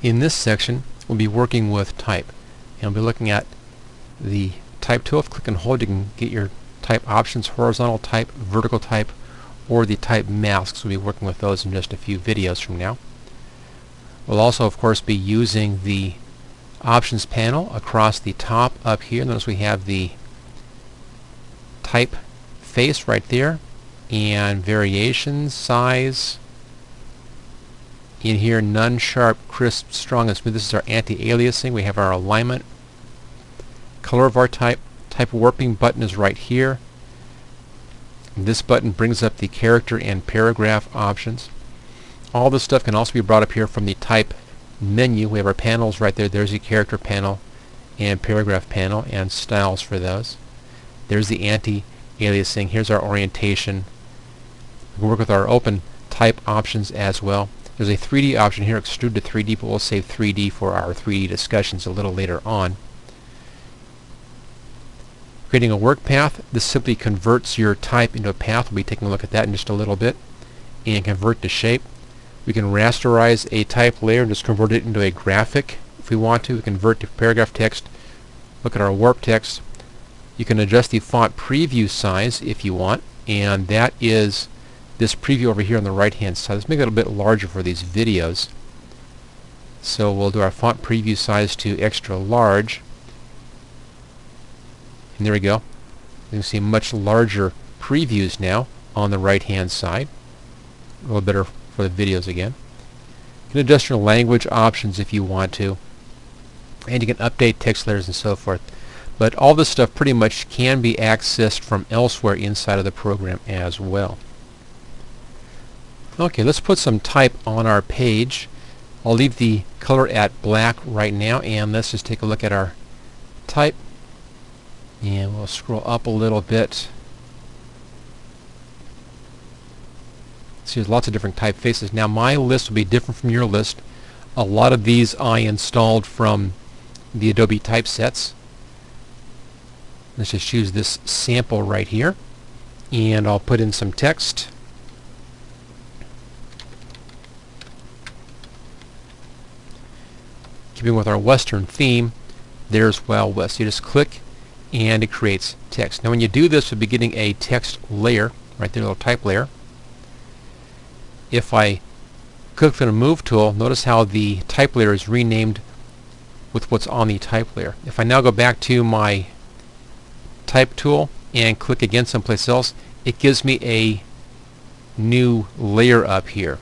In this section, we'll be working with type, and we'll be looking at the type tool. If you click and hold, you can get your type options: horizontal type, vertical type, or the type masks. We'll be working with those in just a few videos from now. We'll also, of course, be using the options panel across the top up here. Notice we have the type face right there, and variations, size. In here, none, sharp, crisp, strong, and smooth. This is our anti-aliasing. We have our alignment. Color of our type. Type warping button is right here. This button brings up the character and paragraph options. All this stuff can also be brought up here from the type menu. We have our panels right there. There's the character panel and paragraph panel and styles for those. There's the anti-aliasing. Here's our orientation. We can work with our open type options as well. There's a 3D option here, extrude to 3D, but we'll save 3D for our 3D discussions a little later on. Creating a work path. This simply converts your type into a path. We'll be taking a look at that in just a little bit. And convert to shape. We can rasterize a type layer and just convert it into a graphic if we want to. We convert to paragraph text. Look at our warp text. You can adjust the font preview size if you want, and that is this preview over here on the right hand side. Let's make it a little bit larger for these videos. So we'll do our font preview size to extra large. And there we go. You can see much larger previews now on the right hand side. A little better for the videos again. You can adjust your language options if you want to. And you can update text layers and so forth. But all this stuff pretty much can be accessed from elsewhere inside of the program as well. Okay, let's put some type on our page. I'll leave the color at black right now, and let's just take a look at our type. And we'll scroll up a little bit. See, there's lots of different typefaces. Now my list will be different from your list. A lot of these I installed from the Adobe typesets. Let's just choose this sample right here, and I'll put in some text. Keeping with our Western theme, there's Wild West. You just click and it creates text. Now when you do this, we'll be getting a text layer, right there, a little type layer. If I click on the Move tool, notice how the type layer is renamed with what's on the type layer. If I now go back to my type tool and click again someplace else, it gives me a new layer up here.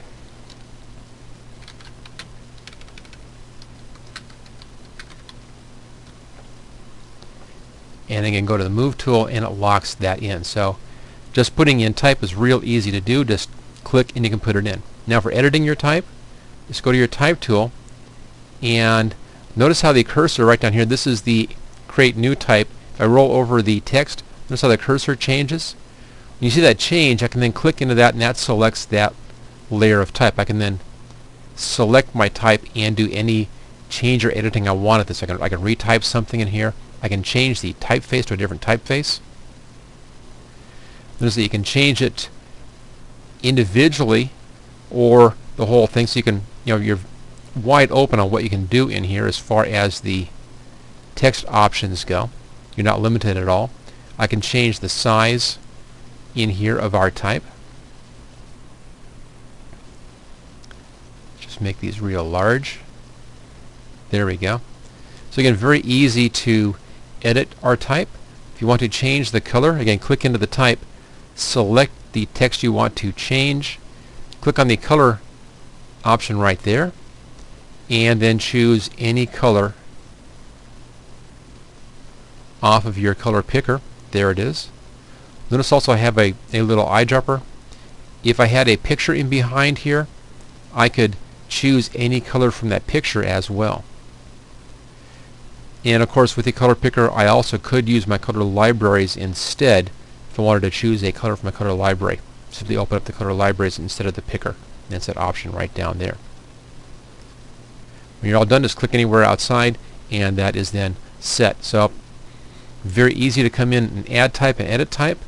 And I can go to the Move tool and it locks that in. So just putting in type is real easy to do. Just click and you can put it in. Now for editing your type, just go to your type tool and notice how the cursor right down here, this is the create new type. If I roll over the text, notice how the cursor changes. When you see that change, I can then click into that and that selects that layer of type. I can then select my type and do any change or editing I want at this. I can retype something in here. I can change the typeface to a different typeface. Notice that you can change it individually or the whole thing, so you can, you're wide open on what you can do in here as far as the text options go. You're not limited at all. I can change the size in here of our type. Just make these real large. There we go. So again, very easy to edit our type. If you want to change the color, again, click into the type, select the text you want to change, click on the color option right there, and then choose any color off of your color picker. There it is. Notice also I have a little eyedropper. If I had a picture in behind here, I could choose any color from that picture as well. And of course with the color picker I also could use my color libraries instead if I wanted to choose a color from my color library. Simply open up the color libraries instead of the picker. That's that option right down there. When you're all done, just click anywhere outside and that is then set. So very easy to come in and add type and edit type.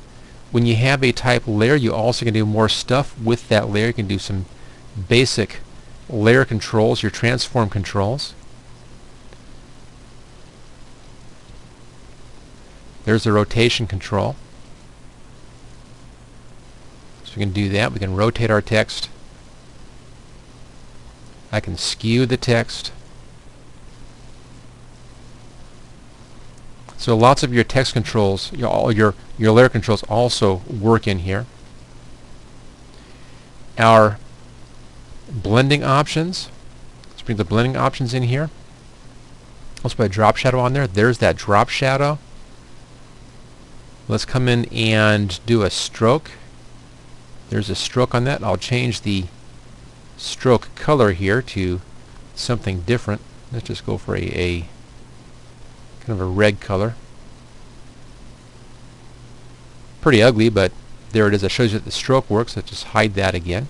When you have a type layer, you also can do more stuff with that layer. You can do some basic layer controls, your transform controls. There's the rotation control. So we can do that. We can rotate our text. I can skew the text. So lots of your text controls, all your layer controls also work in here. Our blending options. Let's bring the blending options in here. Let's put a drop shadow on there. There's that drop shadow. Let's come in and do a stroke. There's a stroke on that. I'll change the stroke color here to something different. Let's just go for a kind of a red color. Pretty ugly, but there it is. It shows you that the stroke works. Let's just hide that again.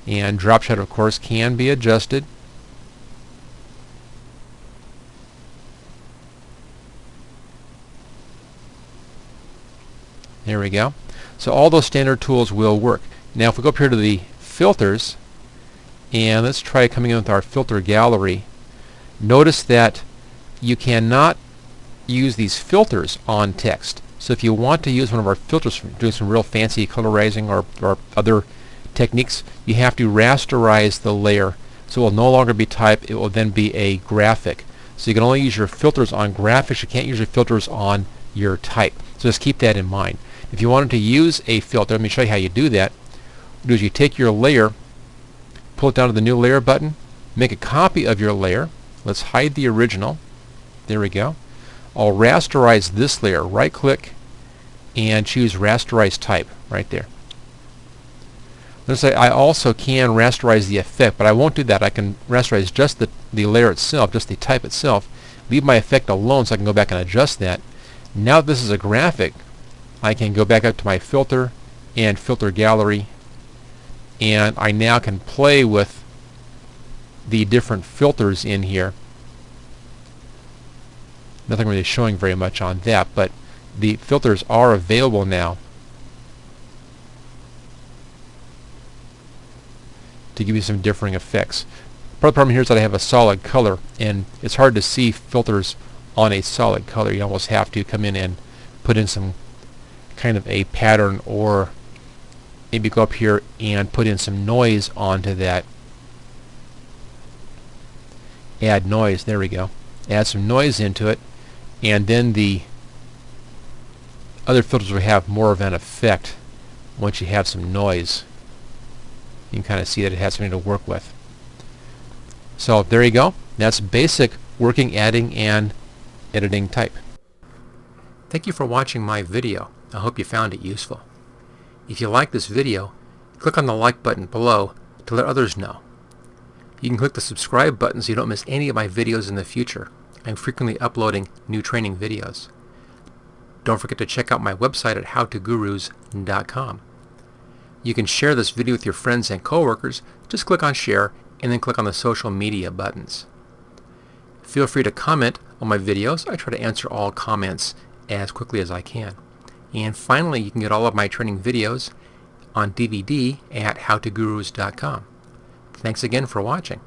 And drop shadow, of course, can be adjusted. There we go. So all those standard tools will work. Now if we go up here to the filters, and let's try coming in with our filter gallery, notice that you cannot use these filters on text. So if you want to use one of our filters for doing some real fancy colorizing or other techniques, you have to rasterize the layer. So it will no longer be type, it will then be a graphic. So you can only use your filters on graphics, you can't use your filters on your type. So just keep that in mind. If you wanted to use a filter, let me show you how you do that. What you do is you take your layer, pull it down to the new layer button, make a copy of your layer. Let's hide the original. There we go. I'll rasterize this layer. Right click and choose rasterize type right there. Notice I also can rasterize the effect, but I won't do that. I can rasterize just the layer itself, just the type itself. Leave my effect alone so I can go back and adjust that. Now that this is a graphic, I can go back up to my filter and filter gallery, and I now can play with the different filters in here. Nothing really showing very much on that, but the filters are available now to give you some differing effects. Part of the problem here is that I have a solid color, and it's hard to see filters on a solid color. You almost have to come in and put in some kind of a pattern, or maybe go up here and put in some noise onto that. Add noise, there we go. Add some noise into it, and then the other filters will have more of an effect once you have some noise. You can kind of see that it has something to work with. So there you go. That's basic working, adding, and editing type. Thank you for watching my video. I hope you found it useful. If you like this video, click on the like button below to let others know. You can click the subscribe button so you don't miss any of my videos in the future. I'm frequently uploading new training videos. Don't forget to check out my website at howtogurus.com. You can share this video with your friends and coworkers. Just click on share and then click on the social media buttons. Feel free to comment on my videos. I try to answer all comments as quickly as I can. And finally, you can get all of my training videos on DVD at howtogurus.com. Thanks again for watching.